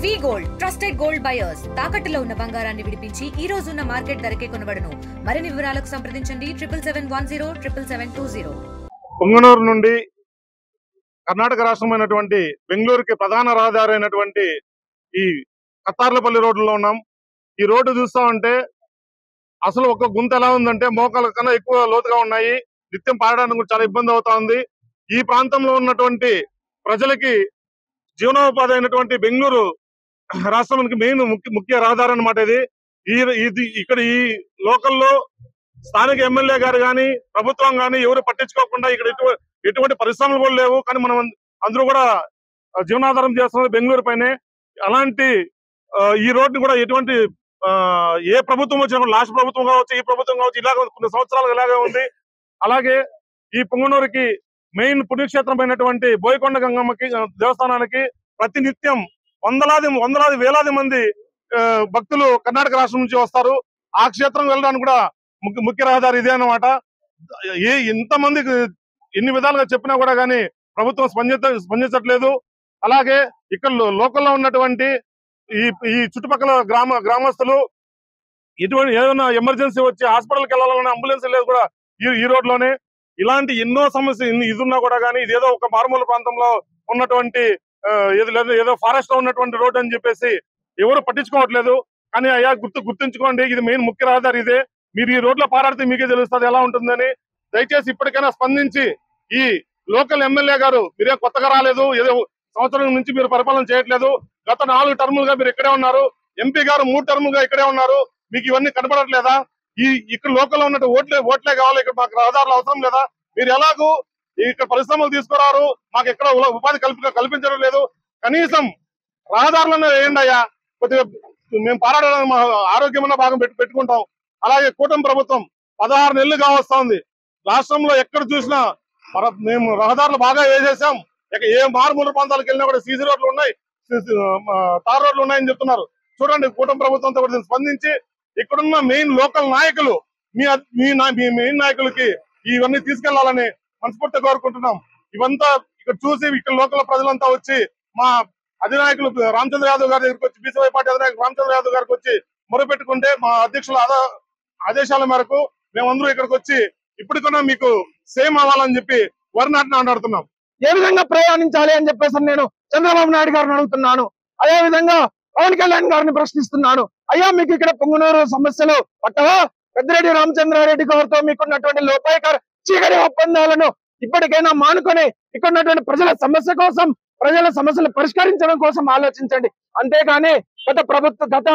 వి gold trusted gold buyers తాకట్టులో ఉన్న బంగారాన్ని విడిపించి ఈ రోజు ఉన్న మార్కెట్ ధరకే కొనబడును. మరిన్ని వివరాలకు సంప్రదించండి 7710 పొంగనూరు నుండి కర్ణాటక రాష్ట్రమైనటువంటి బెంగళూరుకి ప్రధాన రహదారి అయినటువంటి ఈ కత్తార్లపల్లి రోడ్డులో ఉన్నాం. ఈ రోడ్డు చూస్తా ఉంటే అసలు ఒక గుంత ఎలా ఉందంటే మోకాల కన్నా ఎక్కువ లోతుగా ఉన్నాయి. నిత్యం పారడానికి చాలా ఇబ్బంది అవుతా ఉంది. ఈ ప్రాంతంలో ఉన్నటువంటి ప్రజలకి జీవనోపాధి అయినటువంటి బెంగళూరు రాష్ట్రానికి మెయిన్ ముఖ్య రహదారి అన్నమాట. ఇది ఇక్కడ ఈ లోకల్లో స్థానిక ఎమ్మెల్యే గారు కానీ ప్రభుత్వం కానీ ఎవరు పట్టించుకోకుండా ఇక్కడ ఎటువంటి పరిశ్రమలు కూడా లేవు. కానీ మనం అందరూ కూడా జీవనాధారం చేస్తున్నది బెంగళూరు పైనే. అలాంటి ఈ రోడ్డు కూడా ఎటువంటి ఏ ప్రభుత్వం వచ్చినా లాస్ట్ ప్రభుత్వం కావచ్చు, ఈ ప్రభుత్వం కావచ్చు, ఇలాగ కొన్ని సంవత్సరాలు ఇలాగే ఉంది. అలాగే ఈ పొంగనూరుకి మెయిన్ పుణ్యక్షేత్రం అయినటువంటి బోయకొండ గంగమ్మకి దేవస్థానానికి ప్రతినిత్యం వందలాది వేలాది మంది భక్తులు కర్ణాటక రాష్ట్రం నుంచి వస్తారు. ఆ క్షేత్రం వెళ్ళడానికి కూడా ముఖ్య రహదారి ఇదే అన్నమాట. ఇంతమంది ఎన్ని విధాలుగా చెప్పినా కూడా కానీ ప్రభుత్వం స్పందించట్లేదు. అలాగే ఇక్కడ లోకల్లో ఉన్నటువంటి ఈ చుట్టుపక్కల గ్రామస్తులు ఇటువంటి ఏదైనా ఎమర్జెన్సీ వచ్చి హాస్పిటల్కి వెళ్ళాలన్నా అంబులెన్స్ లేదు కూడా ఈ రోడ్లోనే. ఇలాంటి ఎన్నో సమస్యలు ఇదున్నా కూడా కానీ ఇదేదో ఒక మారుమూల ప్రాంతంలో ఉన్నటువంటి ఏదో ఫారెస్ట్ లో ఉన్నటువంటి రోడ్ అని చెప్పేసి ఎవరు పట్టించుకోవట్లేదు. కానీ అయ్యా గుర్తుంచుకోండి, ఇది మెయిన్ ముఖ్య రహదారి ఇదే. మీరు ఈ రోడ్లో పారాడితే మీకే తెలుస్తుంది ఎలా ఉంటుందని. దయచేసి ఇప్పటికైనా స్పందించి ఈ లోకల్ ఎమ్మెల్యే గారు, మీరే కొత్తగా రాలేదు, ఏదో సంవత్సరం నుంచి మీరు పరిపాలన చేయట్లేదు. గత 4 టర్ములుగా మీరు ఇక్కడే ఉన్నారు. ఎంపీ గారు 3 టర్ములుగా ఇక్కడే ఉన్నారు. మీకు ఇవన్నీ కనపడట్లేదా? ఇక్కడ లోకల్లో ఉన్నట్టు ఓట్లే కావాలి, ఇక్కడ మాకు రహదారులు అవసరం లేదా? మీరు ఎలాగూ ఇక్కడ పరిశ్రమలు తీసుకురారు, మాకు ఎక్కడ ఉపాధి కల్పించడం లేదు. కనీసం రహదారులను వేయండి అయ్యా. కొద్దిగా మేము పారాడడానికి మా ఆరోగ్యమైన భాగం పెట్టుకుంటాం. అలాగే కూటమి ప్రభుత్వం 16 నెలలు కావస్తుంది. రాష్ట్రంలో ఎక్కడ చూసినా మేము రహదారులు బాగా వేసేసాం. ఏ మారుమూల ప్రాంతాలకు వెళ్ళినా కూడా సీసీ రోడ్లు ఉన్నాయి, తార్ రోడ్లు ఉన్నాయని చెప్తున్నారు. చూడండి, కూటమి ప్రభుత్వంతో కూడా స్పందించి ఇక్కడున్న మెయిన్ లోకల్ నాయకులు మీ మెయిన్ నాయకులకి ఇవన్నీ తీసుకెళ్లాలని మనస్ఫూర్తిగా కోరుకుంటున్నాం. ఇవంతా ఇక్కడ చూసి ఇక్కడ లోకల్ ప్రజలంతా వచ్చి మా అధినాయకులు రామచంద్ర యాదవ్ గారి దగ్గరికి వచ్చి, బీసీవై పార్టీ అధినాయకులు రామచంద్ర యాదవ్ గారికి వచ్చి మొరపెట్టుకుంటే మా అధ్యక్షుల ఆదేశాల మేరకు మేమందరూ ఇక్కడికి వచ్చి ఇప్పటికన్నా మీకు సేమ్ అవ్వాలని చెప్పి వరినాటిని ఆడుతున్నాం. ఏ విధంగా ప్రయాణించాలి అని చెప్పేసి నేను చంద్రబాబు నాయుడు గారిని అడుగుతున్నాను. అదే విధంగా పవన్ కళ్యాణ్ గారిని ప్రశ్నిస్తున్నాను. అయ్యా, మీకు ఇక్కడ పొంగనూరు సమస్యలు పట్టవా? పెద్దిరెడ్డి రామచంద్రారెడ్డి గారితో మీకున్నటువంటి లోపాయకర చీకటి ఒప్పందాలను ఇప్పటికైనా మానుకొని ఇక్కడ ఉన్నటువంటి ప్రజల సమస్యలు పరిష్కరించడం కోసం ఆలోచించండి. అంతేగాని గత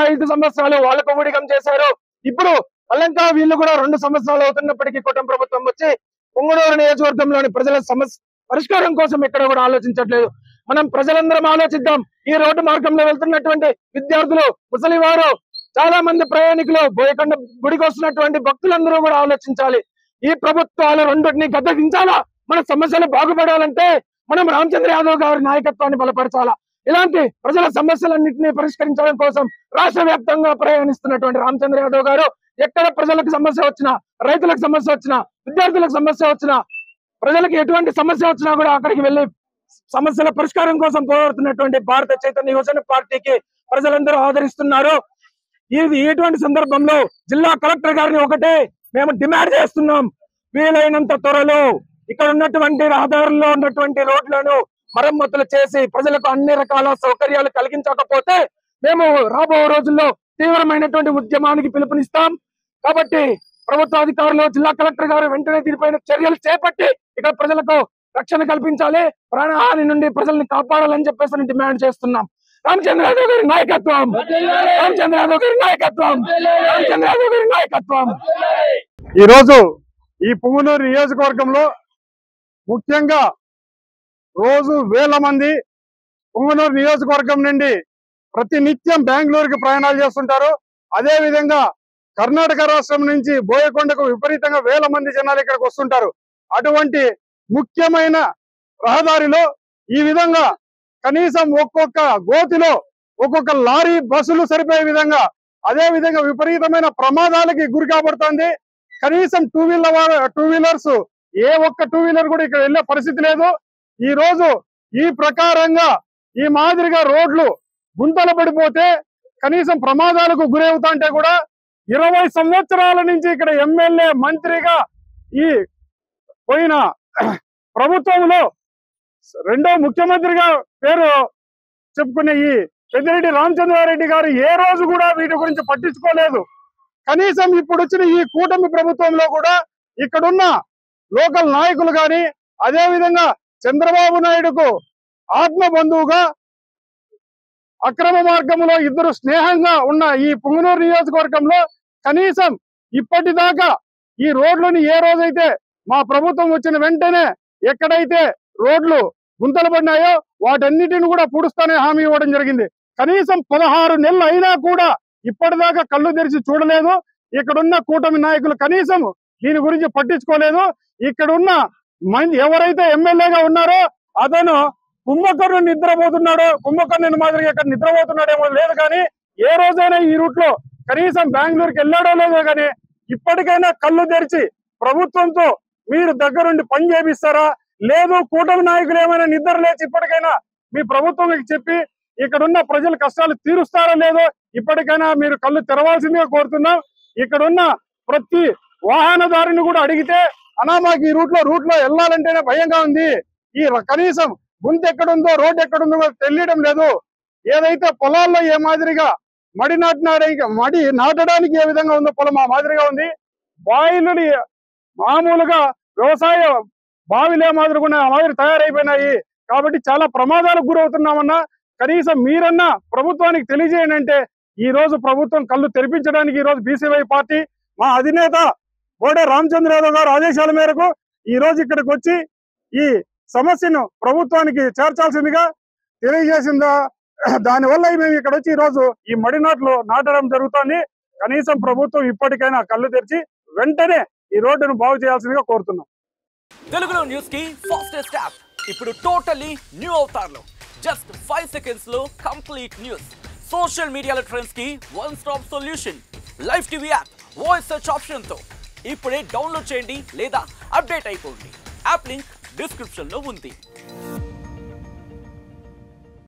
5 సంవత్సరాలు వాళ్ళకు ఊడిగం చేశారు. ఇప్పుడు అల్లంకా వీళ్ళు కూడా 2 సంవత్సరాలు అవుతున్నప్పటికీ కూటమి ప్రభుత్వం వచ్చి పొంగనూరు నియోజకవర్గంలోని ప్రజల సమస్య పరిష్కారం కోసం ఇక్కడ కూడా ఆలోచించట్లేదు. మనం ప్రజలందరం ఆలోచిద్దాం. ఈ రోడ్డు మార్గంలో వెళ్తున్నటువంటి విద్యార్థులు, ముసలివారు, చాలా మంది ప్రయాణికులు, బోయకొండ గుడికి వస్తున్నటువంటి భక్తులందరూ కూడా ఆలోచించాలి. ఈ ప్రభుత్వాలు రెండింటిని గద్దెదించాలా? మన సమస్యలు బాగుపడాలంటే మనం రామచంద్ర యాదవ్ గారి నాయకత్వాన్ని బలపరచాలా. ఇలాంటి ప్రజల సమస్యలన్నింటినీ పరిష్కరించడం కోసం రాష్ట్ర వ్యాప్తంగా ప్రయాణిస్తున్నటువంటి రామచంద్ర యాదవ్ గారు ఎక్కడ ప్రజలకు సమస్య వచ్చినా, రైతులకు సమస్య వచ్చినా, విద్యార్థులకు సమస్య వచ్చినా, ప్రజలకు ఎటువంటి సమస్య వచ్చినా కూడా అక్కడికి వెళ్లి సమస్యల పరిష్కారం కోసం పోరాడుతున్నటువంటి భారత చైతన్య యువజన పార్టీకి ప్రజలందరూ ఆదరిస్తున్నారు. ఇటువంటి సందర్భంలో జిల్లా కలెక్టర్ గారిని ఒకటే మేము డిమాండ్ చేస్తున్నాం. వీలైనంత త్వరలో ఇక్కడ ఉన్నటువంటి రహదారుల్లో ఉన్నటువంటి రోడ్లను మరమ్మతులు చేసి ప్రజలకు అన్ని రకాల సౌకర్యాలు కలిగించకపోతే మేము రాబో రోజుల్లో తీవ్రమైనటువంటి ఉద్యమానికి పిలుపునిస్తాం. కాబట్టి ప్రభుత్వ అధికారులు, జిల్లా కలెక్టర్ గారు వెంటనే దీనిపైన చర్యలు చేపట్టి ఇక్కడ ప్రజలకు రక్షణ కల్పించాలి, ప్రాణహాని నుండి ప్రజల్ని కాపాడాలని చెప్పేసి డిమాండ్ చేస్తున్నాం. రామచంద్ర యాదవ్ గారి నాయకత్వం, రామచంద్ర యాదవ్ గారి నాయకత్వం, రామచంద్ర యాదవ్ గారి నాయకత్వం. ఈ రోజు ఈ పొంగనూరు నియోజకవర్గంలో ముఖ్యంగా రోజు వేల మంది పొంగనూరు నియోజకవర్గం నుండి ప్రతినిత్యం బెంగళూరుకి ప్రయాణాలు చేస్తుంటారు. అదే విధంగా కర్ణాటక రాష్ట్రం నుంచి బోయకొండకు విపరీతంగా వేల మంది జనాలు ఇక్కడికి వస్తుంటారు. అటువంటి ముఖ్యమైన రహదారిలో ఈ విధంగా కనీసం ఒక్కొక్క గోతిలో ఒక్కొక్క లారీ బస్సులు సరిపోయే విధంగా, అదే విధంగా విపరీతమైన ప్రమాదాలకి గురి కాబడుతుంది. కనీసం టూ వీలర్స్ ఏ ఒక్క టూ వీలర్ కూడా ఇక్కడ వెళ్ళే పరిస్థితి లేదు. ఈ రోజు ఈ ప్రకారంగా ఈ మాదిరిగా రోడ్లు గుంతలు పడిపోతే కనీసం ప్రమాదాలకు గురవుతా అంటే కూడా 20 సంవత్సరాల నుంచి ఇక్కడ ఎమ్మెల్యే మంత్రిగా ఈ పోయిన ప్రభుత్వంలో రెండో ముఖ్యమంత్రిగా పేరు చెప్పుకునే ఈ పెద్దిరెడ్డి రామచంద్రారెడ్డి గారు ఏ రోజు కూడా వీటి గురించి పట్టించుకోలేదు. కనీసం ఇప్పుడు వచ్చిన ఈ కూటమి ప్రభుత్వంలో కూడా ఇక్కడున్న లోకల్ నాయకులు కానీ అదే విధంగా చంద్రబాబు నాయుడుకు ఆత్మ బంధువుగా అక్రమ మార్గంలో ఇద్దరు స్నేహంగా ఉన్న ఈ పుంగనూరు నియోజకవర్గంలో కనీసం ఇప్పటిదాకా ఈ రోడ్లని ఏ రోజైతే మా ప్రభుత్వం వచ్చిన వెంటనే ఎక్కడైతే రోడ్లు గుంతలు పడినాయో వాటన్నిటిని కూడా పూడుస్తానే హామీ ఇవ్వడం జరిగింది. కనీసం 16 నెలలు అయినా కూడా ఇప్పటిదాకా కళ్ళు తెరిచి చూడలేదు. ఇక్కడున్న కూటమి నాయకులు కనీసం దీని గురించి పట్టించుకోలేదు. ఇక్కడున్న ఎవరైతే ఎమ్మెల్యేగా ఉన్నారో అతను కుంభకర్ణుని నిద్రపోతున్నాడో, కుంభకర్ణుని మాదిరిగా ఇక్కడ నిద్రపోతున్నాడేమో లేదు కానీ ఏ రోజైనా ఈ రూట్ లో కనీసం బెంగళూరుకి వెళ్ళాడో లేదో కానీ ఇప్పటికైనా కళ్ళు తెరిచి ప్రభుత్వంతో మీరు దగ్గరుండి పని చేపిస్తారా, లేదు కూటమి నాయకులు ఏమైనా నిద్ర లేచి ఇప్పటికైనా మీ ప్రభుత్వానికి చెప్పి ఇక్కడున్న ప్రజల కష్టాలు తీరుస్తారో లేదో ఇప్పటికైనా మీరు కళ్ళు తెరవాల్సిందిగా కోరుతున్నాం. ఇక్కడున్న ప్రతి వాహనదారుని కూడా అడిగితే అన్నా మాకు ఈ రూట్ లో వెళ్ళాలంటేనే భయంగా ఉంది, ఈ కనీసం గుంత ఎక్కడుందో రోడ్డు ఎక్కడుందో తెలియడం లేదు. ఏదైతే పొలాల్లో ఏ మాదిరిగా మడి నాటడానికి ఏ విధంగా ఉందో పొలం ఆ మాదిరిగా ఉంది. బావిలు మామూలుగా వ్యవసాయ బావిలే మాదిరిగా ఆ మాదిరి తయారైపోయినాయి. కాబట్టి చాలా ప్రమాదాలకు గురవుతున్నామన్నా కనీసం మీరన్నా ప్రభుత్వానికి తెలియజేయండి అంటే ఈ రోజు ప్రభుత్వం కళ్ళు తెరిపించడానికి ఈ రోజు బీసీవై పార్టీ మా అధినేత బోడే రామచంద్ర యాదవ్ గారు ఆదేశాల మేరకు ఈ రోజు ఇక్కడికి వచ్చి ఈ సమస్యను ప్రభుత్వానికి చేర్చాల్సిందిగా తెలియజేసిందా. దానివల్ల మేము ఇక్కడ వచ్చి ఈ రోజు ఈ మడి నాట్లు నాటడం జరుగుతోంది. కనీసం ప్రభుత్వం ఇప్పటికైనా కళ్ళు తెరిచి వెంటనే ఈ రోడ్డును బాగు చేయాల్సిందిగా కోరుతున్నాం. తెలుగులో న్యూస్ కి ఫాస్టెస్ట్ యాప్ ఇప్పుడు టోటల్లీ న్యూ అవతార్లో జస్ట్ 5 సెకండ్స్ లో కంప్లీట్ న్యూస్, సోషల్ మీడియాలో ట్రెండ్స్ కి one stop solution, live TV app, voice search option తో ఇప్పుడే డౌన్లోడ్ చేయండి లేదా అప్డేట్ అయిపోండి. యాప్ లింక్ డిస్క్రిప్షన్ లో ఉంది.